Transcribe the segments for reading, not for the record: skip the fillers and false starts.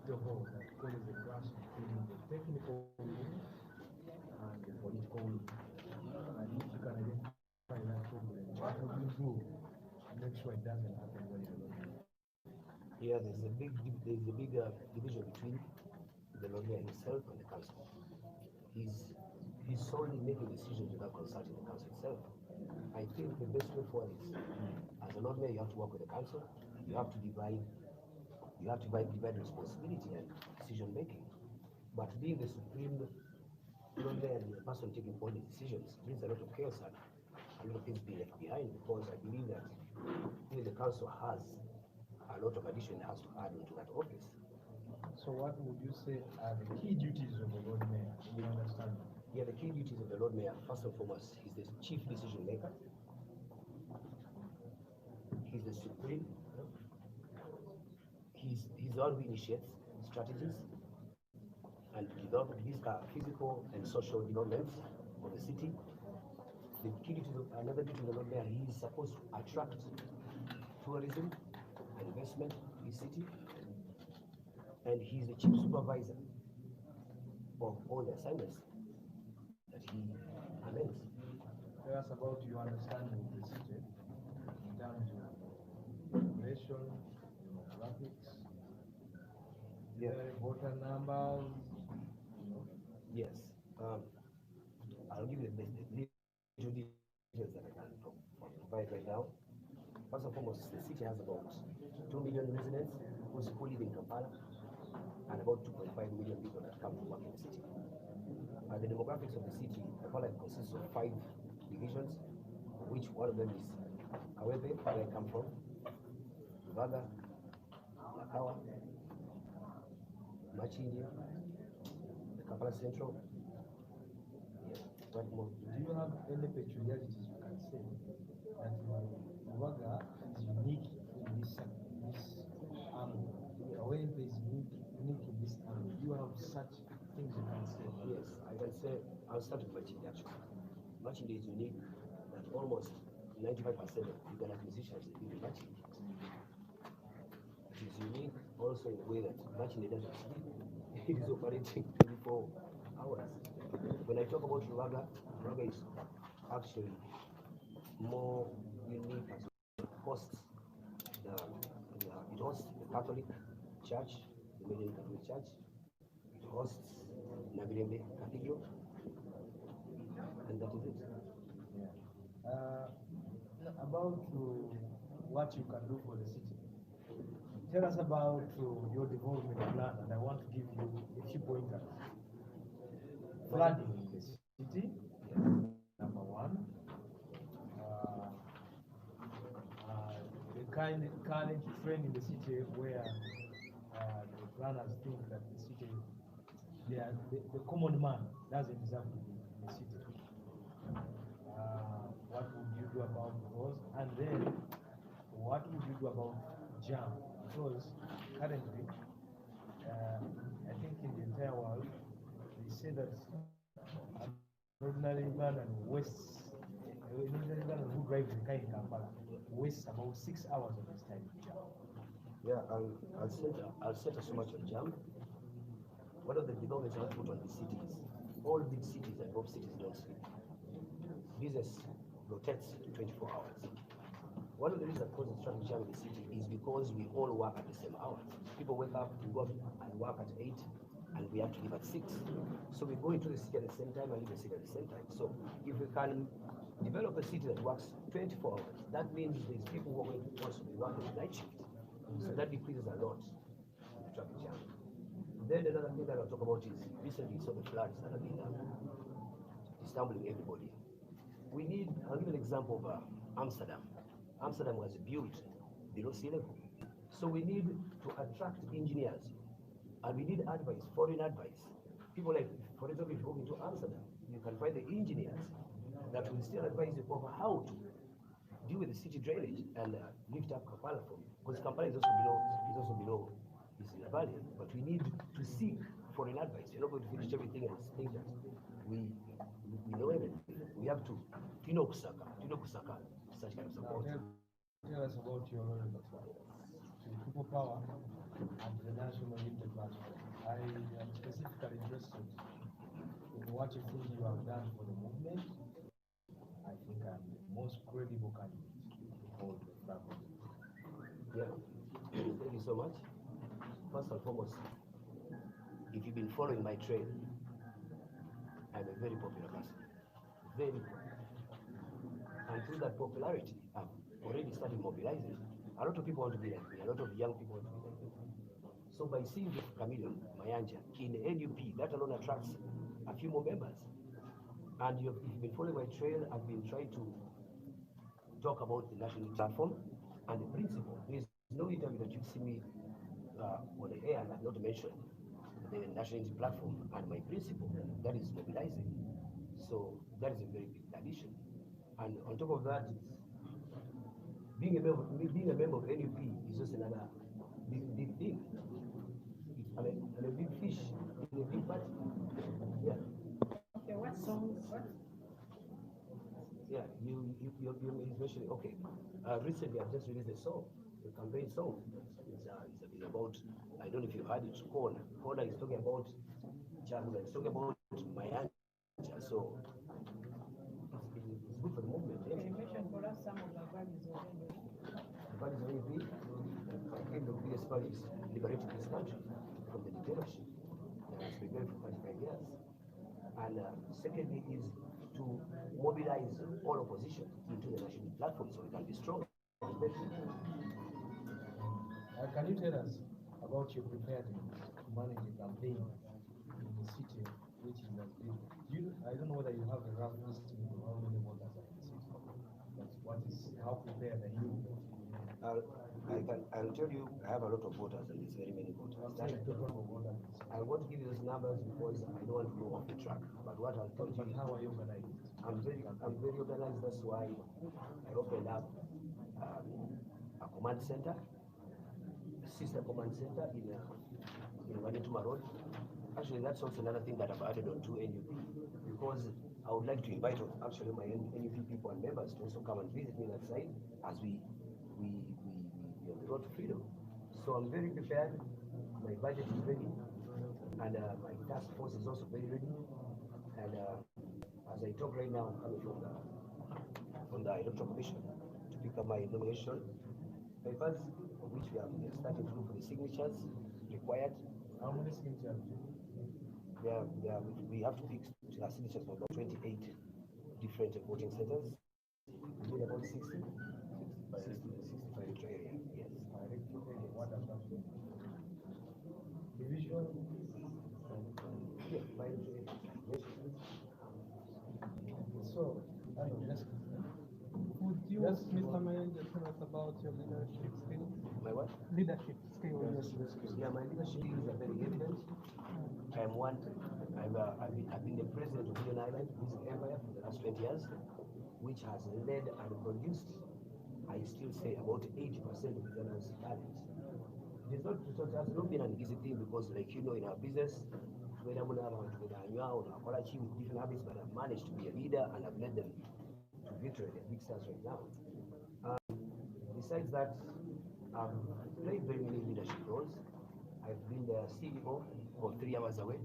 the whole that causes the clash between the technical wing and the political wing. And if you can identify that problem, what would you do to make sure it doesn't happen when you're looking? Yeah, there's a big division between the lawyer himself and the council. He's solely making decisions without consulting the council itself. I think the best way forward is, as a lawyer, you have to work with the council. You have to divide responsibility and decision making. But being the supreme lawyer and the person taking all the decisions means a lot of chaos and a lot of things being left behind, because I believe that even the council has a lot of addition it has to add into that office. So what would you say are the key duties of a Lord Mayor? Do you understand? Yeah, the key duties of the Lord Mayor, first and foremost, he's the chief decision maker. He's the supreme. He's the one who initiates strategies and develop these physical and social developments of the city. The key duties of another duty of the Lord Mayor, he is supposed to attract tourism and investment to his city, and he's the chief supervisor of all the assignments that he amends. Tell us about your understanding of the city in terms of population, demographics, Yeah. voter numbers, Yes. I'll give you the little details that I can provide right now. First and foremost, the city has about 2 million residents who live in Kampala, and about 2.5 million people that come to work in the city. The demographics of the city, Kampala consists of 5 divisions, which one of them is Kawebe, where I come from, Vaga, Nakawa, Machindi, the Kampala Central. Yeah, what more? do you have any peculiarities you can say that Waga is unique in this angle? Kawempe is unique in this angle. Do you have such things you can say? Yes, I can say, I'll start with Machindi actually. Machindi is unique that almost 95% of Uganda musicians live in Machindi. It is unique also in a way that Machindi doesn't sleep. It is operating 24 hours. When I talk about Ruaga, Ruaga is actually more unique as it hosts the Catholic Church, the Median Catholic Church. It hosts Nabirembe Cathedral, and that is it. About what you can do for the city. Tell us about your development plan, and I want to give you a few pointers. Flooding in the city, number one. The current trend in the city where the planners think that the city, the common man doesn't deserve to be in the city. What would you do about those? And then, what would you do about jam? Because currently, I think in the entire world, they say that an ordinary Ugandan who drives the car in Kampala wastes about 6 hours of his time in jam. Yeah, I'll set so much on jam. One of the developments I want to put on the cities, all big cities and both cities don't sleep. Business rotates 24 hours. One of the reasons that causes traffic jam in the city is because we all work at the same hours. People wake up, we go and work at 8, and we have to leave at 6. So we go into the city at the same time and leave the city at the same time. So if we can develop a city that works 24 hours, that means there's people who are going to also be working the night shift. So that decreases a lot the traffic jam. Then another thing that I'll talk about is recently saw the floods that have been disturbing everybody. I'll give an example of Amsterdam. Amsterdam was built below sea level. So we need to attract engineers, and we need advice, foreign advice. People like, for example, if you go into Amsterdam, you can find the engineers that will still advise you over how to deal with the city drainage and lift up Kampala from you. Because Kampala is also below this valley. But we need to seek foreign advice. You're not going to finish everything and think that we know everything. We have to Kusaka, such kind of support. Tell us about your role in the people power and the national unity plan. much. I am specifically interested in what you think you have done for the movement. I think I'm the most credible candidate to hold the flag. Yeah, thank you so much. First and foremost, if you've been following my trail, I'm a very popular person. Very popular. And through that popularity, I've already started mobilizing. A lot of people want to be like me. A lot of young people want to be like me. So by seeing the Chameleone, Mayanja, in the NUP, that alone attracts a few more members. And if you've been following my trail, I've been trying to talk about the national platform and the principle. There is no interview that you see me on the air and I've not mentioned the national unity platform and my principle, that is mobilizing. So that is a very big addition. And on top of that, being a member of NUP is just another big thing. And a big fish in a big party. Yeah. Okay, what songs? Yeah, you mentioned, okay. Recently I've just released a song, a campaign song. It's about, I don't know if you heard it, Corner. Corner is talking about childhood, it's talking about my aunt. So it's good for the movement. You mentioned for us some of the values already. The values of NUP, I think the biggest value is liberating this country from the dictatorship that has prevailed for 35 years. And secondly is to mobilize all opposition into the national platform so we can be strong. Can you tell us about your preparedness to manage a campaign in the city, which is as big? I don't know whether you have a rough estimate of how many voters are in the city, but how prepared are you? I'll tell you, I have a lot of voters and there's very many voters. I want to give you those numbers because I don't want to go off the track. But what I'll tell you, how are you organized? I'm very organized. That's why I opened up a command center, a sister command center in Wanituma Road. Actually, that's also another thing that I've added on to NUP because I would like to invite actually my NUP people and members to also come and visit me that side as we on the road to freedom. So I'm very prepared. My budget is ready, and my task force is also very ready. And as I talk right now, I'm coming from the electoral commission to pick up my nomination papers, of which we are starting to look for the signatures required. How many signatures? We have to pick signatures for about 28 different voting centers. We need about 60 area. Yes. What does that mean? Division? Yeah, by so, would you, Mr. Mayor, tell us about your leadership skills? my what? Leadership skills. Yeah, my leadership skills are very evident. I am one. I've been the president of Indian Island Music Empire for the last 20 years, which has led and produced, I still say, about 80% of Ghana's talent. It has not been an easy thing because, like you know, in our business, with different habits, but I've managed to be a leader and I've led them to victory. They're big stars right now. Besides that, I've played very many leadership roles. I've been the CEO of 3 Hours Away.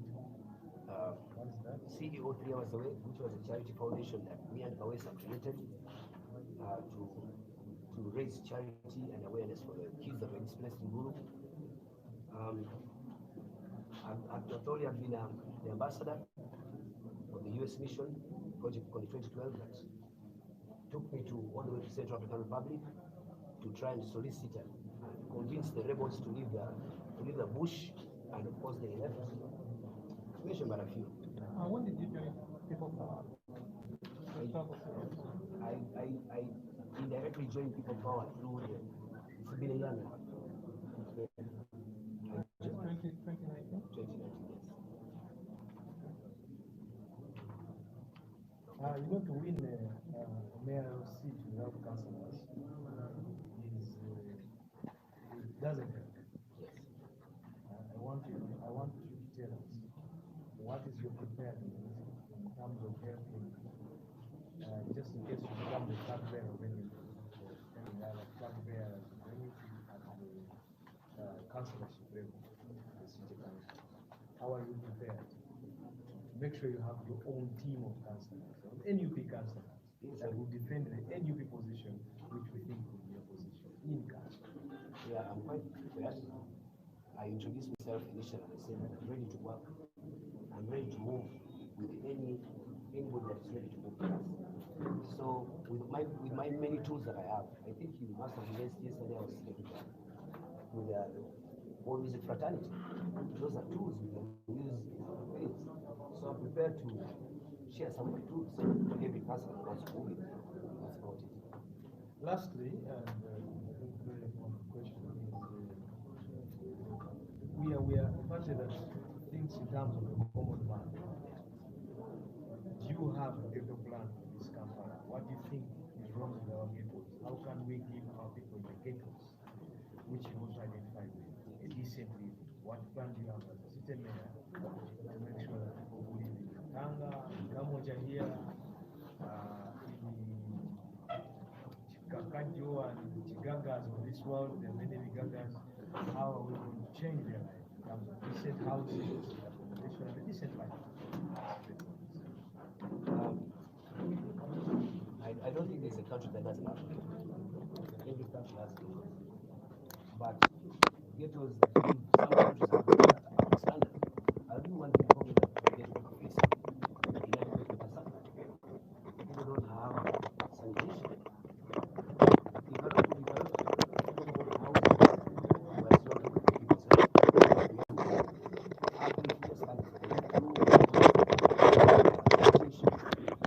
CEO 3 Hours Away, which was a charity foundation that me and Kawesa created to raise charity and awareness for the kids that were displaced in Gulu. I've been the ambassador of the US mission project in 2012 that took me all the way to Central African Republic to try and solicit and convince the rebels to leave the bush, and of course they left. To mention but a few. When did you join People Power? I indirectly joined People Power through it's been a year now. 2019? 2019, yes. To win a mayoral seat without councillors it doesn't help. Yes. I want you to tell us what is your preparedness in terms of helping, just in case you become the flag bearer of any flag bearer at the councillorship level, the city council. how are you prepared? Make sure you have your own team of counselors, NUP counselors, that will defend the NUP position, which we think will be a position in council. Yeah, I'm quite prepared. I introduced myself initially and I said I'm ready to work. I'm ready to move with anybody that is ready to move with us. So with my many tools that I have, I think you must have realized yesterday I was speaking with what is it, fraternity. Those are tools we can use in our ways. So I'm prepared to share some of the tools to every person who wants to move it. That's about it. Lastly, and I think very important question is, we are fancy that things in terms of the common man. Do you have a ghetto plan for this campaign? What do you think is wrong with our ghettos? How can we give our people in the ghettos, which you also identify with, a decent living? What plan do you have as a city mayor to make sure that people who live in Tanga, in Kamoja here, Kakajo and Chigagas of this world, there are many Gagas, how are we going to change their life in terms of decent housing, accommodation, and a decent life? I don't think there's a country that doesn't have ghettos. Every country has ghettos. But ghettos, some countries have our standard. I don't want to comment that the ghetto people face inadequate water supply. People don't have sanitation. You cannot talk about housing, you are still talking about people's health. How can you just stand for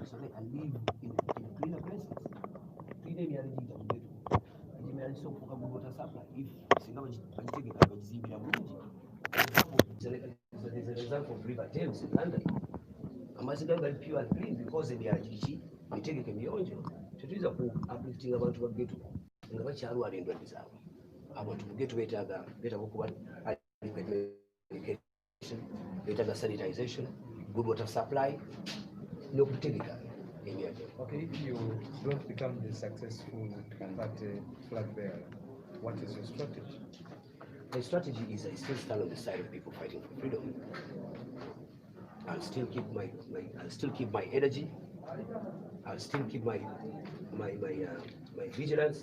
so they can live in cleaner places? Cleaner reality is a ghetto. And so for water supply, if there's an example of River Thames in London. Amazzi gali pure and clean because they are chichi, mitegeke miyonjo. Tetuyinza ku uplifting abantu ba ghetto nga bakyalwala endwadde zaabwe. Abantu mu ghetto beetaaga okuba education, beetaaga sanitization, good water supply, n'okutegeka emyonjo. Okay, if you don't become the successful party flag bearer, what is your strategy? My strategy is I still stand on the side of people fighting for freedom. I'll still keep my energy. I'll still keep my vigilance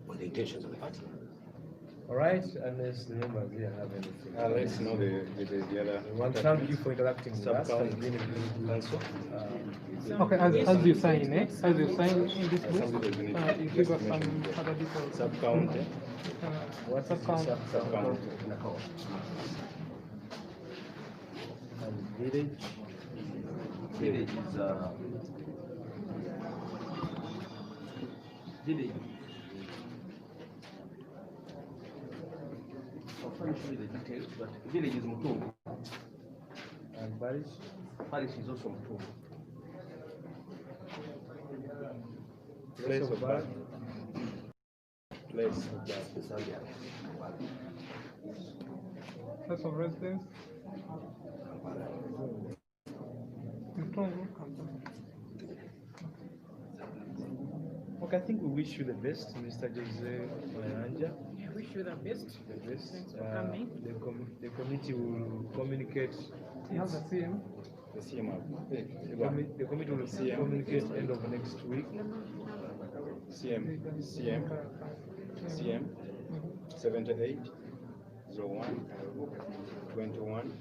on the intentions of the party. All right, unless the members here have anything. Let's know the other. We want to thank you for interacting with us. It's been a good council. Okay, as you sign, as you sign in this book, you give us some other details. Sub-county. What is the Sub-county. And village? Village is village. I'll furnish you the details, but village is Mutungu. And parish? Parish is also Mutungu. Place of birth. Place of birth. Place of residence. Okay, I think we wish you the best, Mr. Jose Mayanja. I wish you the best. The best. Thanks for coming. The committee will communicate. You have the CM. The CM. The committee will communicate end of next week. CM 78 01 21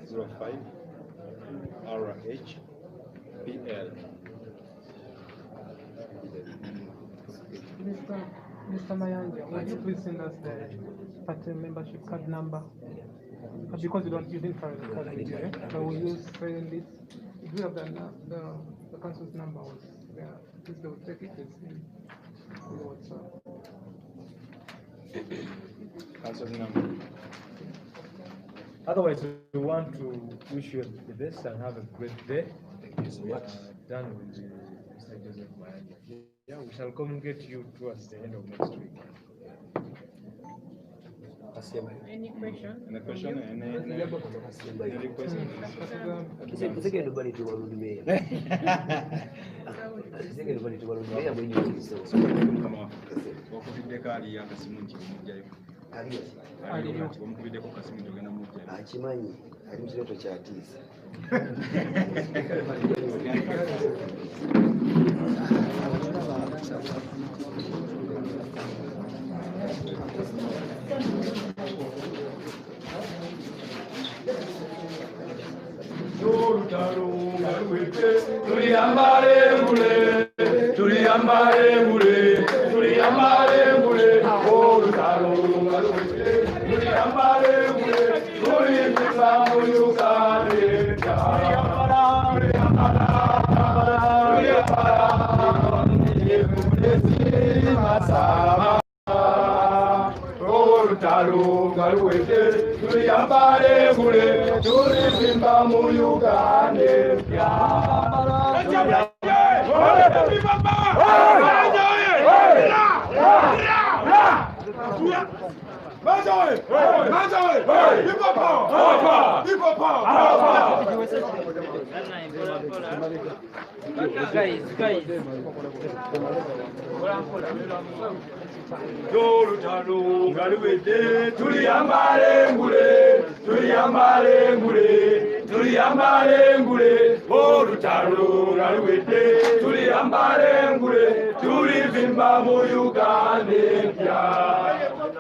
05 RH PL. Mr. Mayanja, would you please send us the party membership card number? Because you didn't carry the card with you, but we use training this. If you have the council's number was there, please go take it. It's in the WhatsApp. Council number. Otherwise, we want to wish you the best and have a great day. Thank you so much. Done with Mr. Joseph Mayanja. Yeah, we shall communicate you towards the end of next week. Any question? Any question? Any request? Akimanyi ali mukireto kyatiisa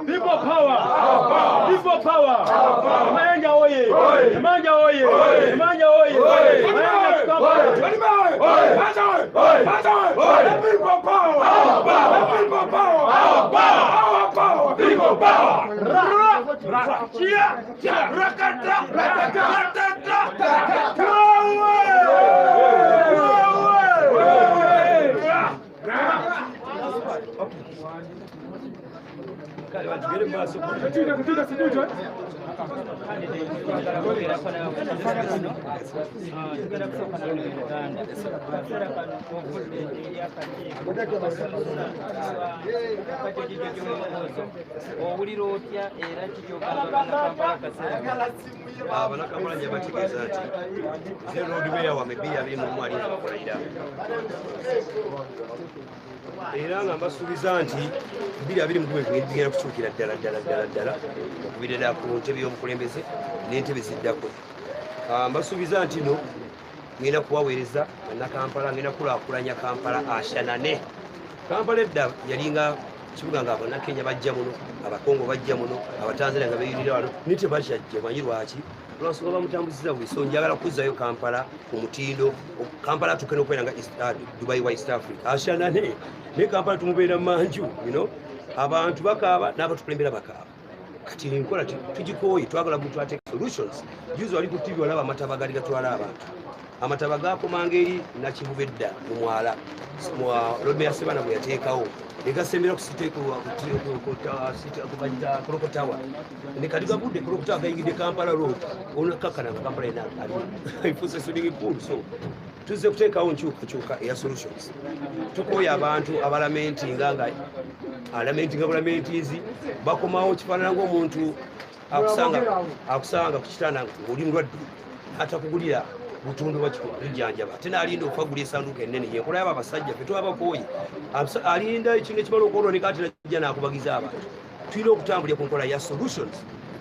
People power! People power! Manja oye! Manja oye! Manja oye! People power! People power! People power! era nga mbasuubiza nti 2020 bigenda kukyukira ddala okubiririra ku ntebe y'obukulembeze n'entebe ziddako. Mbasuubiza nti no ngenda kuwaweereza bannakampala, ngenda kulaakulanya Kampala ashanane. Kampala edda yalinga kibuga nga abannakenya bajja muno, abakongo bajja muno, abatanzania nga beeyunira wano, naye tebakyajja. Manyi lwaki? Olwasonga bamutambuziza buli so. Njagala kuzzayo Kampala ku mutindo Kampala atuuke n'okubeera nga Dubai wa East Africa ashanane. Naye Kampala tumubeera manju, abantu bakaaba n'abatukulembera bakaaba. Kati nkola tugikooye, twagala muntu ateeka solutions. Juzi wali ku TV walaba amataba gaali gatwala abantu. Amataba gakomanga eri Nakivuba edda mu mwala Lodme ya Sebana bwe yateekawo negasembera kulokotawa nekati kulokotawa gayingidde Kampala road onakakana nga Kampala ena ifuse swimming pool. So tuzze kuteekawo nkyukakyuka eya solutions. Tukooya abantu abalamentinga nga bulamentizi bakomawo kifaanana ng'omuntu akusanga ku kitanda ng'oli mulwadde atakugulira butundu bwakijjanjaba tenaalinda okufagula esanduuka ennene yenkola yaba abasajja fe twabakooye alinda ekintu ekimala okwoloneka ati najja n'akubagiza abantu. Tulina okutambulira ku nkola ya solutions.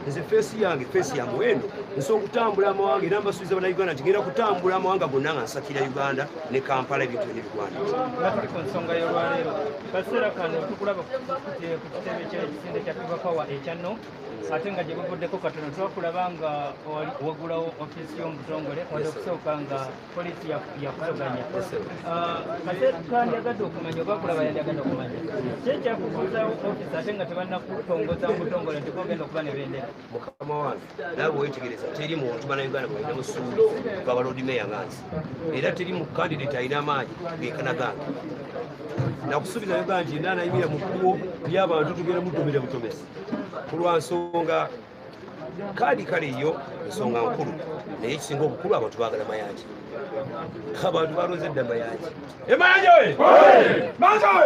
Nze feesi yange feesi ya muwendo nsobola okutambula amawanga era mbasuubiza bannayuganda nti ngenda kutambula amawanga gonna nga nsakira Uganda ne Kampala ebintu ebigwana. Tuli ku nsonga y'olwaleero kaseera kano tukulaba ku kitebe ky'ekisinde kya People Power ekyanno ate nga gye buvuddeko katono twakulaba nga wagulawo ofiisi y'omutongole wadde okusooka nga poliisi yakuvuganya. Kaseera twandiyagadde okumanya oba kulaba yandiyagadde okumanya ki ekyakubuuzaawo ofiisi ate nga tebannakutongoza mutongole nti kogenda okuba ne bendera. Mukama wange naawe weetegereza teri muntu bannayuganda balina busuubi bwa Lord Mayor nganzi era teri mu candidate alina amaanyi geekanagange. Nakusuubiza Uganda nti naanayimira mu kkubo ly'abantu tugenda mutomere butomezi ku lwa nsonga kaadi kale yo ensonga nkulu naye ekisinga obukulu abantu baagala mayanja. Abantu balonze edda mayanja. Emayanja we! Manja we!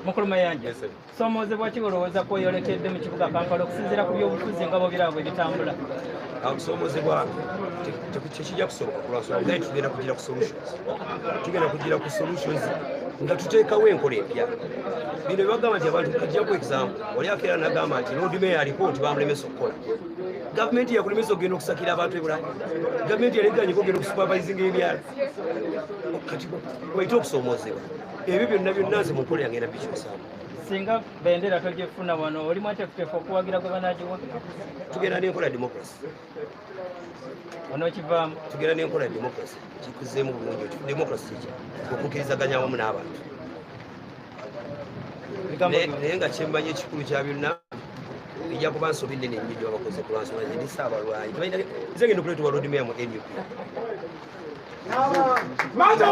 Mukulu Mayanja, somoozebwa ki olowooza kweyolekedde mu kibuga Kampala okusinziira ku by'obufuzi nga bo birabo ebitambula? Okusoomozebwa tekijja kusoboka ku lwansonga naye tugenda kugira ku solutions. nga tuteekawo enkola empya. Bino bagamba nti abantu kajjaku example oli akeera n'agamba nti Lord Mayor aliko nti bamulemesa okukola. Gavumenti yakulemesa okugenda okusakira abantu ebulayi. Gavumenti yaleganyiko okugenda okusupervising ebyalo. Kati waite okusoomoozebwa. Ebyo byonna nze mu nkola yange nabikyusaamu. Singa bendera togifuna wano oli mwateefuteefu okuwagira gwe banaagiwa? Tugenda n'enkola ya democracy. Onookivaamu? Tugenda n'enkola ya democracy. Kikuzeemu bulungi democracy kiki? Okukkirizaganya wamu n'abantu. Naye nga kyemmanyi ekikulu kya byonna ejja kuba nsobi nnene nnyo gyebabakoze ku lwansonga nze ndi Ssaabalwanyi. Nze ngenda okuleetebwa Lord Mayor mu NUP. Mata!